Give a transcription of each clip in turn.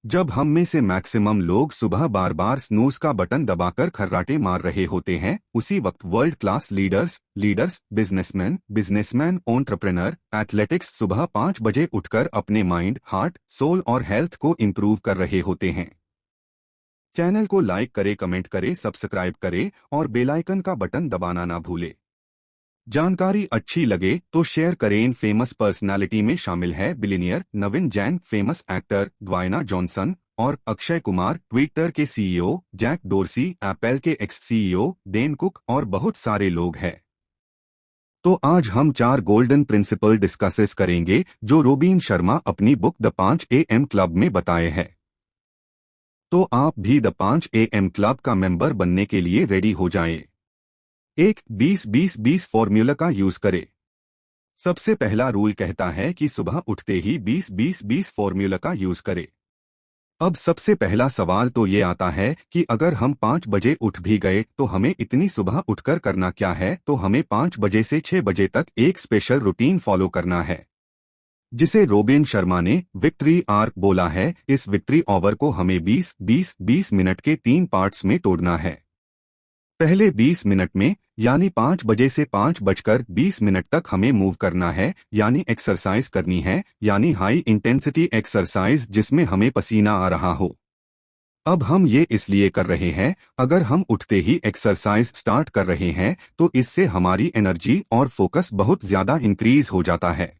जब हम में से मैक्सिमम लोग सुबह बार बार स्नूज का बटन दबाकर खर्राटे मार रहे होते हैं, उसी वक्त world class leaders businessman entrepreneur athletics सुबह 5 बजे उठकर अपने माइंड, हार्ट, सोल और हेल्थ को इम्प्रूव कर रहे होते हैं। चैनल को लाइक करे, कमेंट करे, सब्सक्राइब करे और बेल आइकन का बटन दबाना ना भूले। जानकारी अच्छी लगे तो शेयर करें। इन फेमस पर्सनालिटी में शामिल है बिलियनियर नवीन जैन, फेमस एक्टर ड्वाइना जॉनसन और अक्षय कुमार, ट्विटर के सीईओ जैक डोर्सी, एप्पल के एक्स सीईओ डेन कुक और बहुत सारे लोग हैं। तो आज हम 4 गोल्डन प्रिंसिपल डिस्कसेस करेंगे जो रोबिन शर्मा अपनी बुक द 5 AM क्लब में बताए हैं। तो आप भी द 5 AM क्लब का मेंबर बनने के लिए रेडी हो जाएं। 1-20-20-20 फॉर्मूला का यूज करें। सबसे पहला रूल कहता है कि सुबह उठते ही 20-20-20 फॉर्मूला का यूज करें। अब सबसे पहला सवाल तो ये आता है कि अगर हम 5 बजे उठ भी गए तो हमें इतनी सुबह उठकर करना क्या है। तो हमें 5 बजे से 6 बजे तक एक स्पेशल रूटीन फॉलो करना है, जिसे रोबिन शर्मा ने विक्ट्री आर्क बोला है। इस विक्ट्री आवर को हमें 20-20-20 मिनट के 3 पार्ट्स में तोड़ना है। पहले 20 मिनट में यानी 5 बजे से 5:20 तक हमें मूव करना है, यानी एक्सरसाइज करनी है, यानी हाई इंटेंसिटी एक्सरसाइज जिसमें हमें पसीना आ रहा हो। अब हम ये इसलिए कर रहे हैं, अगर हम उठते ही एक्सरसाइज स्टार्ट कर रहे हैं तो इससे हमारी एनर्जी और फोकस बहुत ज्यादा इंक्रीज हो जाता है।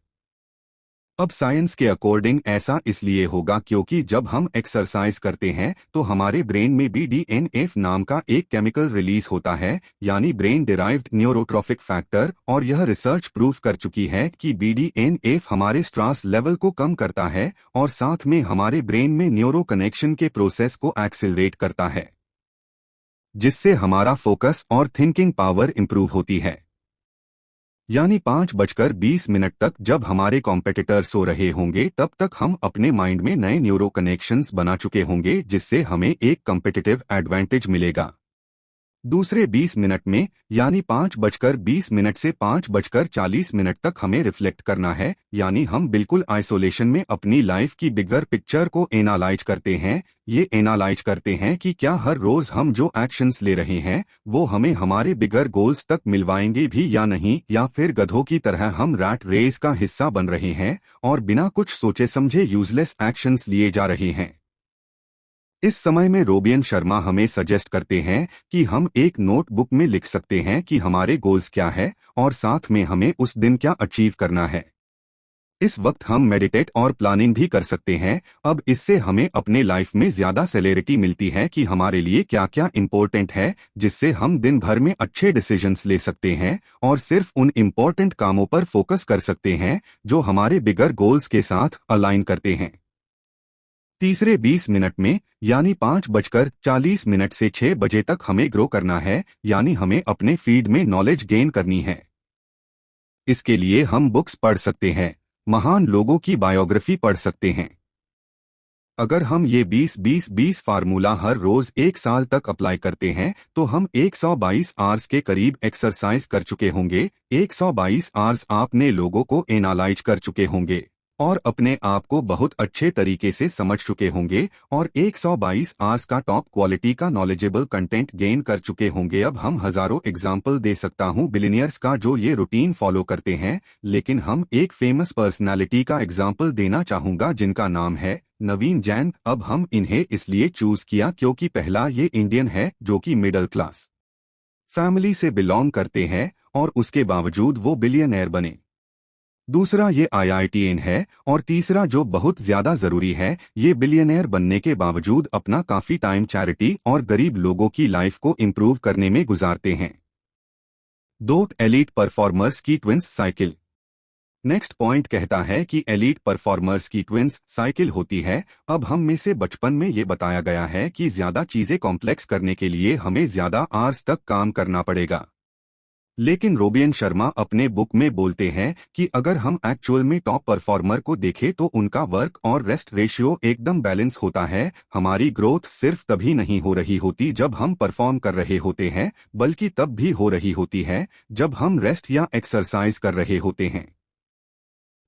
अब साइंस के अकॉर्डिंग ऐसा इसलिए होगा क्योंकि जब हम एक्सरसाइज करते हैं तो हमारे ब्रेन में BDNF नाम का एक केमिकल रिलीज होता है, यानी ब्रेन डिराइव्ड न्यूरोट्रॉफिक फैक्टर, और यह रिसर्च प्रूव कर चुकी है कि BDNF हमारे स्ट्रेस लेवल को कम करता है और साथ में हमारे ब्रेन में न्यूरो कनेक्शन के प्रोसेस को एक्सिलरेट करता है, जिससे हमारा फोकस और थिंकिंग पावर इंप्रूव होती है। यानी 5:20 तक जब हमारे कॉम्पिटिटर सो रहे होंगे तब तक हम अपने माइंड में नए न्यूरो कनेक्शंस बना चुके होंगे, जिससे हमें एक कॉम्पिटिटिव एडवांटेज मिलेगा। दूसरे 20 मिनट में यानी 5:20 से 5:40 तक हमें रिफ्लेक्ट करना है, यानी हम बिल्कुल आइसोलेशन में अपनी लाइफ की बिगर पिक्चर को एनालाइज करते हैं। ये एनालाइज करते हैं कि क्या हर रोज हम जो एक्शंस ले रहे हैं वो हमें हमारे बिगर गोल्स तक मिलवाएंगे भी या नहीं, या फिर गधों की तरह हम रैट रेस का हिस्सा बन रहे हैं और बिना कुछ सोचे समझे यूजलेस एक्शंस लिए जा रहे हैं। इस समय में रोबिन शर्मा हमें सजेस्ट करते हैं कि हम एक नोटबुक में लिख सकते हैं कि हमारे गोल्स क्या है और साथ में हमें उस दिन क्या अचीव करना है। इस वक्त हम मेडिटेट और प्लानिंग भी कर सकते हैं। अब इससे हमें अपने लाइफ में ज्यादा सेलेरिटी मिलती है कि हमारे लिए क्या क्या इम्पोर्टेंट है, जिससे हम दिन भर में अच्छे डिसीजंस ले सकते हैं और सिर्फ उन इम्पोर्टेंट कामों पर फोकस कर सकते हैं जो हमारे बिगर गोल्स के साथ अलाइन करते हैं। तीसरे 20 मिनट में यानी 5:40 से 6 बजे तक हमें ग्रो करना है, यानी हमें अपने फील्ड में नॉलेज गेन करनी है। इसके लिए हम बुक्स पढ़ सकते हैं, महान लोगों की बायोग्राफी पढ़ सकते हैं। अगर हम ये 20-20-20 फार्मूला हर रोज 1 साल तक अप्लाई करते हैं तो हम 122 आवर्स के करीब एक्सरसाइज कर चुके होंगे। 122 आवर्स आपने लोगों को एनालाइज कर चुके होंगे और अपने आप को बहुत अच्छे तरीके से समझ चुके होंगे और 122 आवर्स का टॉप क्वालिटी का नॉलेजेबल कंटेंट गेन कर चुके होंगे। अब हम हजारों एग्जाम्पल दे सकता हूं बिलियनियर्स का जो ये रूटीन फॉलो करते हैं, लेकिन हम एक फेमस पर्सनालिटी का एग्जाम्पल देना चाहूंगा जिनका नाम है नवीन जैन। अब हम इन्हें इसलिए चूज किया क्योंकि पहला, ये इंडियन है जो कि मिडिल क्लास फैमिली से बिलोंग करते हैं और उसके बावजूद वो बिलियनर बने। दूसरा, ये IITN है और तीसरा जो बहुत ज्यादा जरूरी है, ये बिलियनर बनने के बावजूद अपना काफी टाइम चैरिटी और गरीब लोगों की लाइफ को इम्प्रूव करने में गुजारते हैं। 2, एलीट परफॉर्मर्स की ट्विंस साइकिल। नेक्स्ट पॉइंट कहता है कि एलीट परफॉर्मर्स की ट्विंस साइकिल होती है। अब हम में से बचपन में ये बताया गया है कि ज्यादा चीजें कॉम्प्लेक्स करने के लिए हमें ज्यादा आवर्स तक काम करना पड़ेगा, लेकिन रोबिन शर्मा अपने बुक में बोलते हैं कि अगर हम एक्चुअल में टॉप परफॉर्मर को देखें तो उनका वर्क और रेस्ट रेशियो एकदम बैलेंस होता है। हमारी ग्रोथ सिर्फ तभी नहीं हो रही होती जब हम परफॉर्म कर रहे होते हैं, बल्कि तब भी हो रही होती है जब हम रेस्ट या एक्सरसाइज कर रहे होते हैं।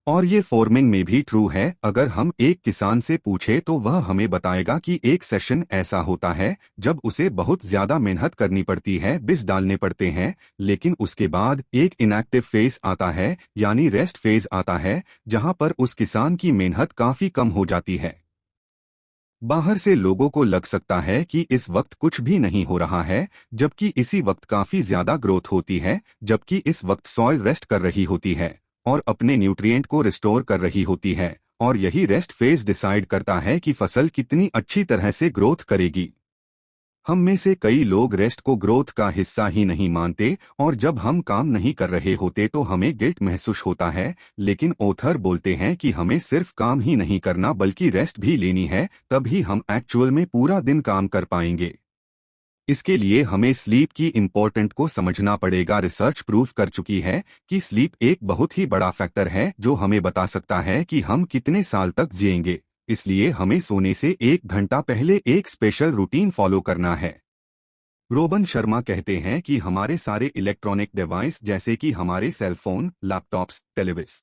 और ये फार्मिंग में भी ट्रू है। अगर हम एक किसान से पूछे तो वह हमें बताएगा कि एक सेशन ऐसा होता है जब उसे बहुत ज्यादा मेहनत करनी पड़ती है, बीज डालने पड़ते हैं, लेकिन उसके बाद एक इनएक्टिव फेज आता है, यानी रेस्ट फेज आता है, जहां पर उस किसान की मेहनत काफी कम हो जाती है। बाहर से लोगों को लग सकता है कि इस वक्त कुछ भी नहीं हो रहा है, जबकि इसी वक्त काफी ज्यादा ग्रोथ होती है, जबकि इस वक्त सॉइल रेस्ट कर रही होती है और अपने न्यूट्रिएंट को रिस्टोर कर रही होती है, और यही रेस्ट फेज डिसाइड करता है कि फसल कितनी अच्छी तरह से ग्रोथ करेगी। हम में से कई लोग रेस्ट को ग्रोथ का हिस्सा ही नहीं मानते, और जब हम काम नहीं कर रहे होते तो हमें गिल्ट महसूस होता है, लेकिन ऑथर बोलते हैं कि हमें सिर्फ काम ही नहीं करना बल्कि रेस्ट भी लेनी है, तभी हम एक्चुअल में पूरा दिन काम कर पाएंगे। इसके लिए हमें स्लीप की इम्पोर्टेंट को समझना पड़ेगा। रिसर्च प्रूफ कर चुकी है कि स्लीप एक बहुत ही बड़ा फैक्टर है जो हमें बता सकता है कि हम कितने साल तक जिएंगे। इसलिए हमें सोने से 1 घंटा पहले एक स्पेशल रूटीन फॉलो करना है। रोबन शर्मा कहते हैं कि हमारे सारे इलेक्ट्रॉनिक डिवाइस जैसे कि हमारे सेल फोन, लैपटॉप्स, टेलीविजन